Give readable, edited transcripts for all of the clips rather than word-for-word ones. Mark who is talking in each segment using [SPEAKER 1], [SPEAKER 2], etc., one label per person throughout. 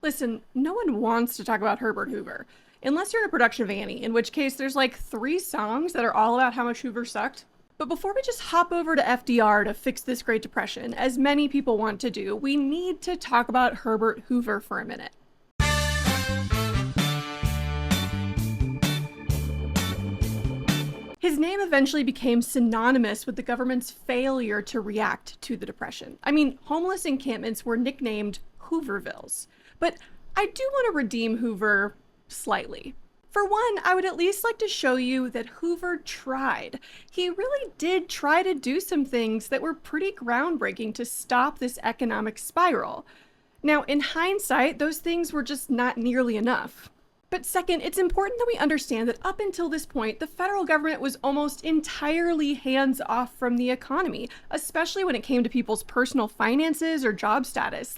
[SPEAKER 1] Listen, no one wants to talk about Herbert Hoover. Unless you're in a production of Annie, in which case there's like 3 songs that are all about how much Hoover sucked. But before we just hop over to FDR to fix this Great Depression, as many people want to do, we need to talk about Herbert Hoover for a minute. His name eventually became synonymous with the government's failure to react to the Depression. I mean, homeless encampments were nicknamed Hoovervilles. But I do want to redeem Hoover slightly. For one, I would at least like to show you that Hoover tried. He really did try to do some things that were pretty groundbreaking to stop this economic spiral. Now, in hindsight, those things were just not nearly enough. But second, it's important that we understand that up until this point, the federal government was almost entirely hands off from the economy, especially when it came to people's personal finances or job status.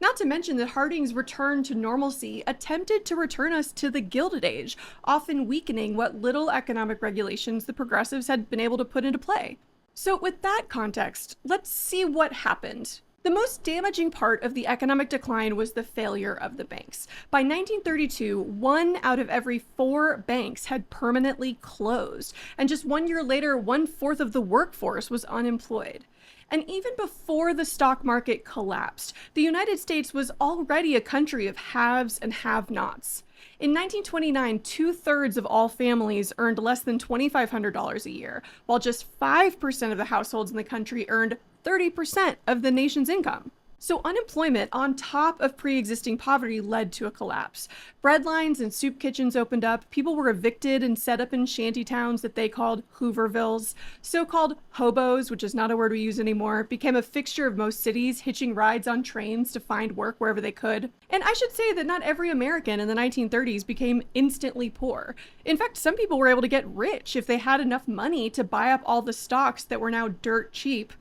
[SPEAKER 1] Not to mention that Harding's return to normalcy attempted to return us to the Gilded Age, often weakening what little economic regulations the progressives had been able to put into play. So with that context, let's see what happened. The most damaging part of the economic decline was the failure of the banks. By 1932, 1 out of every 4 banks had permanently closed, and just 1 year later, 1/4 of the workforce was unemployed. And even before the stock market collapsed, the United States was already a country of haves and have-nots. In 1929, 2/3 of all families earned less than $2,500 a year, while just 5% of the households in the country earned 30% of the nation's income. So unemployment on top of pre-existing poverty led to a collapse. Bread lines and soup kitchens opened up, people were evicted and set up in shanty towns that they called Hoovervilles. So-called hobos, which is not a word we use anymore, became a fixture of most cities, hitching rides on trains to find work wherever they could. And I should say that not every American in the 1930s became instantly poor. In fact, some people were able to get rich if they had enough money to buy up all the stocks that were now dirt cheap.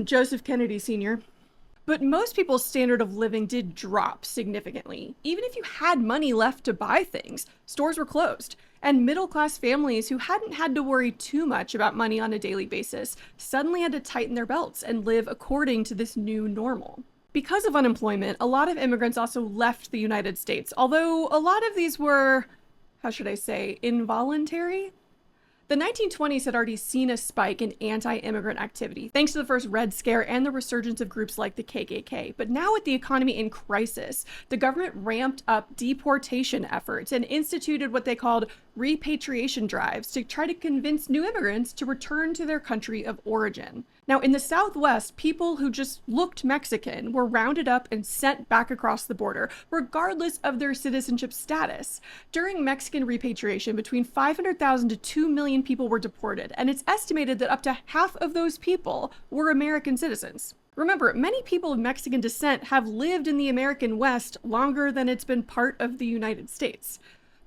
[SPEAKER 1] Joseph Kennedy Sr. But most people's standard of living did drop significantly. Even if you had money left to buy things, stores were closed. And middle-class families who hadn't had to worry too much about money on a daily basis suddenly had to tighten their belts and live according to this new normal. Because of unemployment, a lot of immigrants also left the United States, although a lot of these were, how should I say, involuntary? The 1920s had already seen a spike in anti-immigrant activity, thanks to the first Red Scare and the resurgence of groups like the KKK. But now with the economy in crisis, the government ramped up deportation efforts and instituted what they called repatriation drives to try to convince new immigrants to return to their country of origin. Now, in the Southwest, people who just looked Mexican were rounded up and sent back across the border, regardless of their citizenship status. During Mexican repatriation, between 500,000 to 2 million people were deported, and it's estimated that up to half of those people were American citizens. Remember, many people of Mexican descent have lived in the American West longer than it's been part of the United States.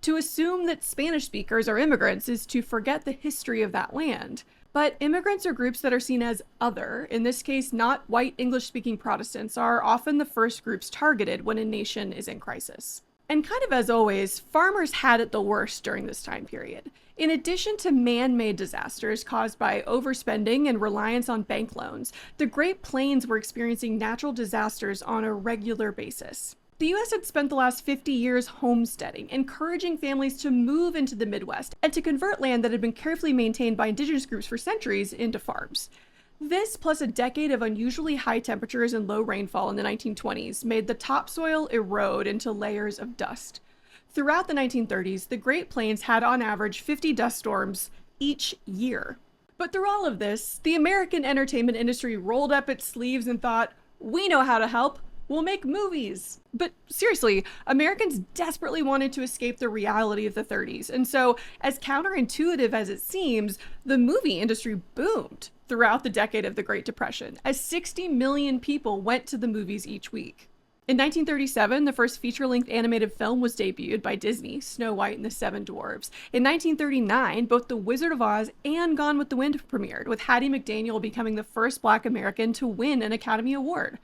[SPEAKER 1] To assume that Spanish speakers are immigrants is to forget the history of that land. But immigrants or groups that are seen as other, in this case not white English-speaking Protestants, are often the first groups targeted when a nation is in crisis. And kind of as always, farmers had it the worst during this time period. In addition to man-made disasters caused by overspending and reliance on bank loans, the Great Plains were experiencing natural disasters on a regular basis. The U.S. had spent the last 50 years homesteading, encouraging families to move into the Midwest and to convert land that had been carefully maintained by indigenous groups for centuries into farms. This, plus a decade of unusually high temperatures and low rainfall in the 1920s, made the topsoil erode into layers of dust. Throughout the 1930s, the Great Plains had on average 50 dust storms each year. But through all of this, the American entertainment industry rolled up its sleeves and thought, "We know how to help. We'll make movies." But seriously, Americans desperately wanted to escape the reality of the 30s. And so, as counterintuitive as it seems, the movie industry boomed throughout the decade of the Great Depression, as 60 million people went to the movies each week. In 1937, the first feature-length animated film was debuted by Disney, Snow White and the Seven Dwarfs. In 1939, both The Wizard of Oz and Gone with the Wind premiered, with Hattie McDaniel becoming the first Black American to win an Academy Award.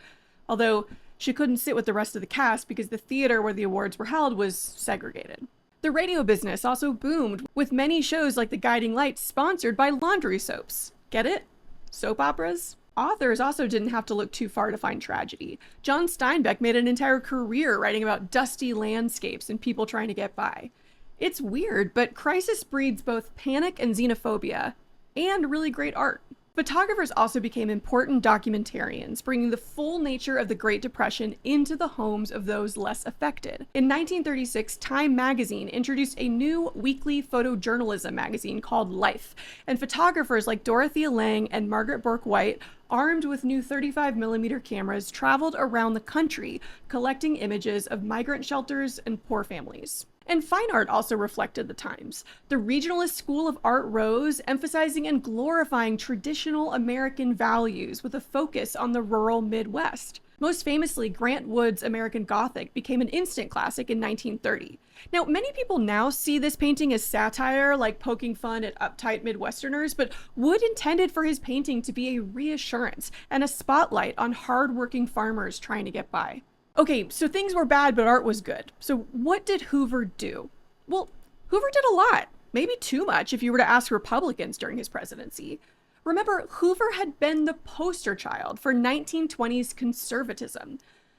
[SPEAKER 1] Although she couldn't sit with the rest of the cast because the theater where the awards were held was segregated. The radio business also boomed, with many shows like The Guiding Light sponsored by laundry soaps. Get it? Soap operas? authors also didn't have to look too far to find tragedy. John Steinbeck made an entire career writing about dusty landscapes and people trying to get by. It's weird, but crisis breeds both panic and xenophobia, and really great art. Photographers also became important documentarians, bringing the full nature of the Great Depression into the homes of those less affected. In 1936, Time magazine introduced a new weekly photojournalism magazine called Life, and photographers like Dorothea Lange and Margaret Bourke-White, armed with new 35mm cameras, traveled around the country, collecting images of migrant shelters and poor families. And fine art also reflected the times. The Regionalist School of Art rose, emphasizing and glorifying traditional American values with a focus on the rural Midwest. Most famously, Grant Wood's American Gothic became an instant classic in 1930. Now, many people now see this painting as satire, like poking fun at uptight Midwesterners, but Wood intended for his painting to be a reassurance and a spotlight on hardworking farmers trying to get by. Okay, so things were bad, but art was good. So what did Hoover do? Well, Hoover did a lot, maybe too much if you were to ask Republicans during his presidency. Remember, Hoover had been the poster child for 1920s conservatism.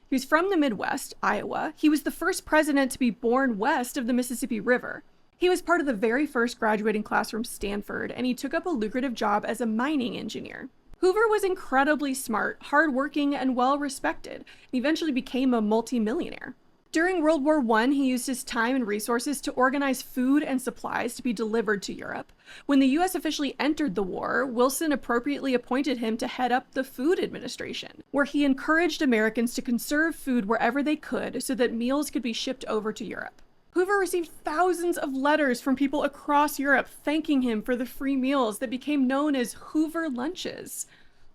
[SPEAKER 1] He was from the Midwest, Iowa. He was the first president to be born west of the Mississippi River. He was part of the very first graduating class from Stanford, and he took up a lucrative job as a mining engineer. Hoover was incredibly smart, hardworking, and well-respected, and eventually became a multimillionaire. During World War I, he used his time and resources to organize food and supplies to be delivered to Europe. When the U.S. officially entered the war, Wilson appropriately appointed him to head up the Food Administration, where he encouraged Americans to conserve food wherever they could so that meals could be shipped over to Europe. Hoover received thousands of letters from people across Europe thanking him for the free meals that became known as Hoover lunches.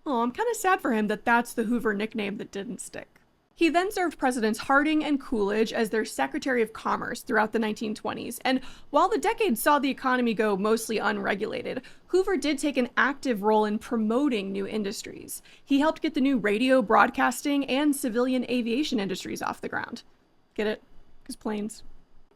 [SPEAKER 1] Oh, I'm kind of sad for him that that's the Hoover nickname that didn't stick. He then served Presidents Harding and Coolidge as their Secretary of Commerce throughout the 1920s, and while the decade saw the economy go mostly unregulated, Hoover did take an active role in promoting new industries. He helped get the new radio, broadcasting, and civilian aviation industries off the ground. Get it? Because planes.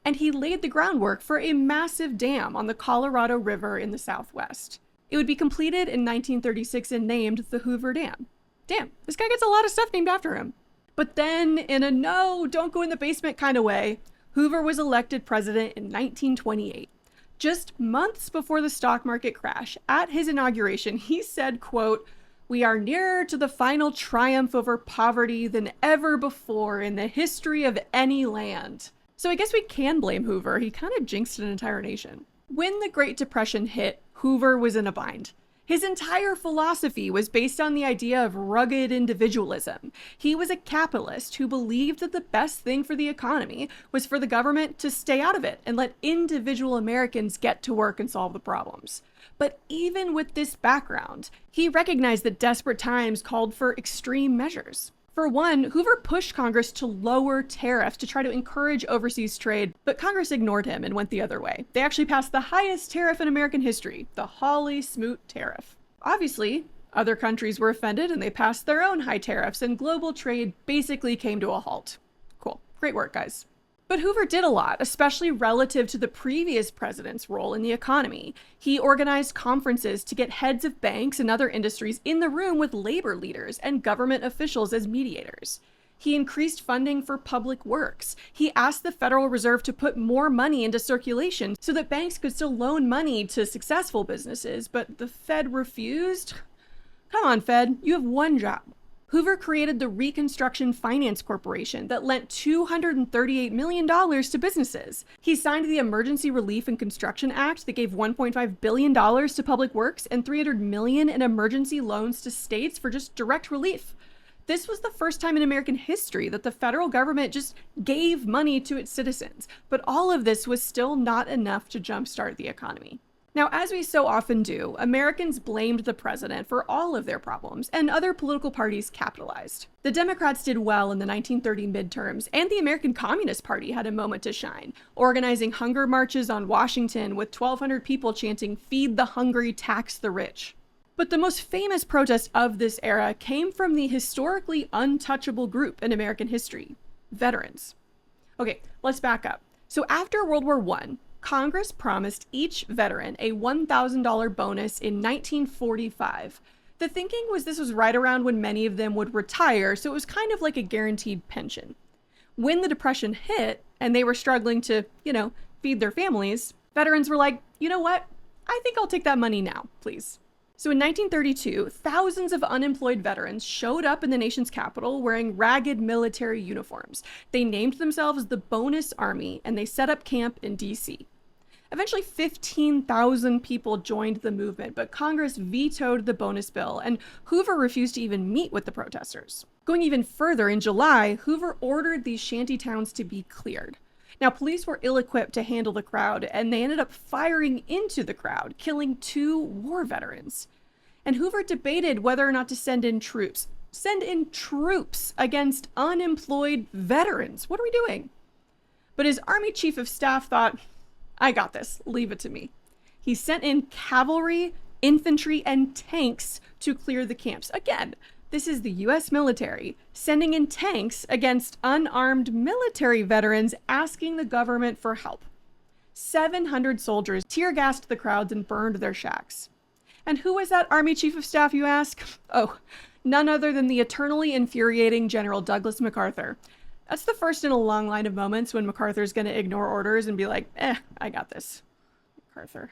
[SPEAKER 1] And he laid the groundwork for a massive dam on the Colorado River in the Southwest. It would be completed in 1936 and named the Hoover Dam. Damn, this guy gets a lot of stuff named after him. But then, in a no, don't go in the basement kind of way, Hoover was elected president in 1928. Just months before the stock market crash, at his inauguration, he said, quote, "We are nearer to the final triumph over poverty than ever before in the history of any land." So I guess we can blame Hoover. He kind of jinxed an entire nation. When the Great Depression hit, Hoover was in a bind. His entire philosophy was based on the idea of rugged individualism. He was a capitalist who believed that the best thing for the economy was for the government to stay out of it and let individual Americans get to work and solve the problems. But even with this background, he recognized that desperate times called for extreme measures. For one, Hoover pushed Congress to lower tariffs to try to encourage overseas trade, but Congress ignored him and went the other way. They actually passed the highest tariff in American history, the Hawley-Smoot tariff. Obviously, other countries were offended and they passed their own high tariffs, and global trade basically came to a halt. Cool. Great work, guys. But Hoover did a lot, especially relative to the previous president's role in the economy. He organized conferences to get heads of banks and other industries in the room with labor leaders and government officials as mediators. He increased funding for public works. He asked the Federal Reserve to put more money into circulation so that banks could still loan money to successful businesses, but the Fed refused. Come on, Fed, you have one job. Hoover created the Reconstruction Finance Corporation that lent $238 million to businesses. He signed the Emergency Relief and Construction Act that gave $1.5 billion to public works and $300 million in emergency loans to states for just direct relief. This was the first time in American history that the federal government just gave money to its citizens, but all of this was still not enough to jumpstart the economy. Now, as we so often do, Americans blamed the president for all of their problems, and other political parties capitalized. The Democrats did well in the 1930 midterms, and the American Communist Party had a moment to shine, organizing hunger marches on Washington with 1,200 people chanting, "Feed the hungry, tax the rich." But the most famous protest of this era came from the historically untouchable group in American history, veterans. Okay, let's back up. So after World War I, Congress promised each veteran a $1,000 bonus in 1945. The thinking was this was right around when many of them would retire, so it was kind of like a guaranteed pension. When the Depression hit and they were struggling to, feed their families, veterans were like, you know what? I think I'll take that money now, please. So in 1932, thousands of unemployed veterans showed up in the nation's capital wearing ragged military uniforms. They named themselves the Bonus Army, and they set up camp in D.C. Eventually, 15,000 people joined the movement, but Congress vetoed the bonus bill, and Hoover refused to even meet with the protesters. Going even further, in July, Hoover ordered these shanty towns to be cleared. Now, police were ill-equipped to handle the crowd, and they ended up firing into the crowd, killing 2 war veterans. And Hoover debated whether or not to send in troops. Send in troops against unemployed veterans. What are we doing? But his Army Chief of Staff thought, I got this. Leave it to me. He sent in cavalry, infantry, and tanks to clear the camps. Again, this is the U.S. military sending in tanks against unarmed military veterans asking the government for help. 700 soldiers tear-gassed the crowds and burned their shacks. And who was that Army Chief of Staff, you ask? Oh, none other than the eternally infuriating General Douglas MacArthur. That's the first in a long line of moments when MacArthur's going to ignore orders and be like, I got this. MacArthur.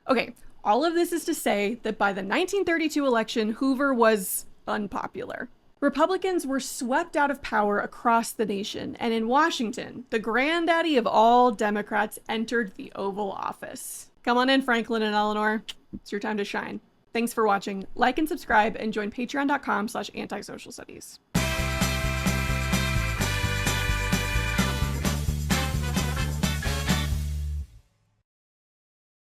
[SPEAKER 1] Okay, all of this is to say that by the 1932 election, Hoover was unpopular. Republicans were swept out of power across the nation, and in Washington, the granddaddy of all Democrats entered the Oval Office. Come on in, Franklin and Eleanor. It's your time to shine. Thanks for watching. Like and subscribe, and join patreon.com/antisocialstudies.